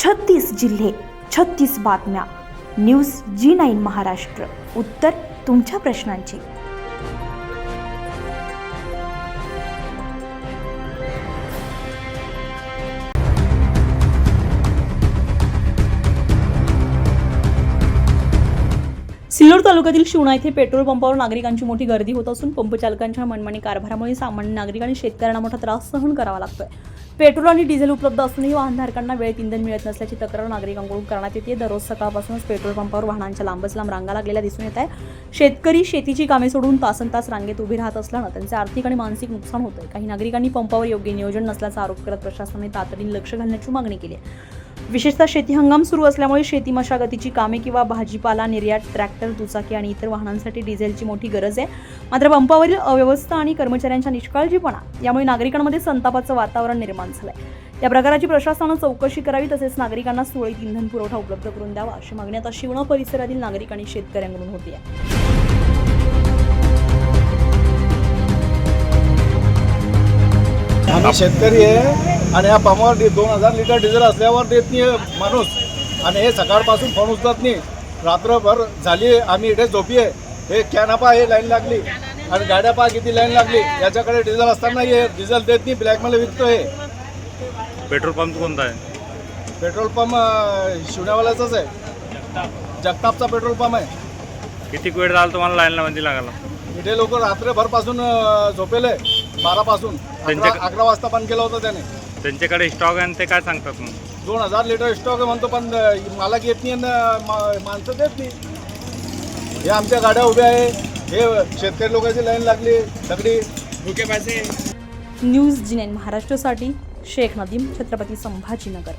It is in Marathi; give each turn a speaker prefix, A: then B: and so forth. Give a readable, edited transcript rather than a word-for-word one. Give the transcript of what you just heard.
A: 36 जिल्हे, 36 बातम्या. News G9 Maharashtra. उत्तर तुमच्या प्रश्नांची.
B: सिल्लोड तालुक्यातील शिवणा येथे पेट्रोल पंपावर नागरिकांची मोठी गर्दी होत असून पंपचालकांच्या मनमानी कारभारामुळे सामान्य नागरिक आणि शेतकऱ्यांना मोठा त्रास सहन करावा लागतोय. पेट्रोल आणि डिझेल उपलब्ध असूनही वाहनधारकांना वेळेत इंधन मिळत नसल्याची तक्रार नागरिकांकडून करण्यात येते. दररोज सकाळपासूनच पेट्रोल पंपावर वाहनांच्या लांबच लांब रांगा लागलेल्या दिसून येत आहे. शेतकरी शेतीची कामे सोडून तासनतास रांगेत उभे राहत असल्यानं त्यांचे आर्थिक आणि मानसिक नुकसान होतंय. काही नागरिकांनी पंपावर योग्य नियोजन नसल्याचा आरोप करत प्रशासनाने तातडीने लक्ष घालण्याची मागणी केली आहे. विशेषतः शेती हंगाम सुरू असल्यामुळे शेती मशागतीची कामे किंवा भाजीपाला निर्यात, ट्रॅक्टर, दुचाकी आणि इतर वाहनांसाठी डिझेलची मोठी गरज आहे. मात्र पंपावरील अव्यवस्था आणि कर्मचाऱ्यांच्या निष्काळजीपणा यामुळे नागरिकांमध्ये संतापाचं वातावरण निर्माण झालंय. या प्रकाराची प्रशासनानं चौकशी करावी तसेच नागरिकांना सुरळीत इंधन पुरवठा उपलब्ध करून द्यावा अशी मागणी आता शिवणा परिसरातील नागरिक आणि शेतकऱ्यांकडून होती आहे.
C: आम्ही शेतकरी आहे आणि या पंपावर 2000 लिटर डिझेल असल्यावर देत नाही माणूस आणि हे सकाळपासून फोन उचलत नाही. रात्रभर झाली आम्ही इथे झोपी आहे. हे कॅनापा हे लाईन लागली आणि गाड्या पहा किती लाईन लागली. याच्याकडे डिझेल असताना हे डिझेल देत नाही, ब्लॅकमध्ये विकतो. हे
D: पेट्रोल पंप कोणता आहे?
C: पेट्रोल पंप शिवण्यावाल्याचाच आहे, जगतापचा पेट्रोल पंप आहे.
D: किती वेळ झाला तुम्हाला लाईनला मध्ये लागायला?
C: इथे लोक रात्रभरपासून झोपेले 12 पासून 11 वाजता बंद केलं होतं त्याने.
D: त्यांच्याकडे स्टॉक आहे आणि ते काय सांगतात मग?
C: 2000 लिटर स्टॉक आहे म्हणतो, पण मालक येत नाही आणि माणसं देत नाही. हे आमच्या गाड्या उभ्या आहे, हे शेतकरी लोकांची लाईन लागली दगडी भुके पैसे.
B: न्यूज G9 महाराष्ट्रासाठी शेख नदीम, छत्रपती संभाजीनगर.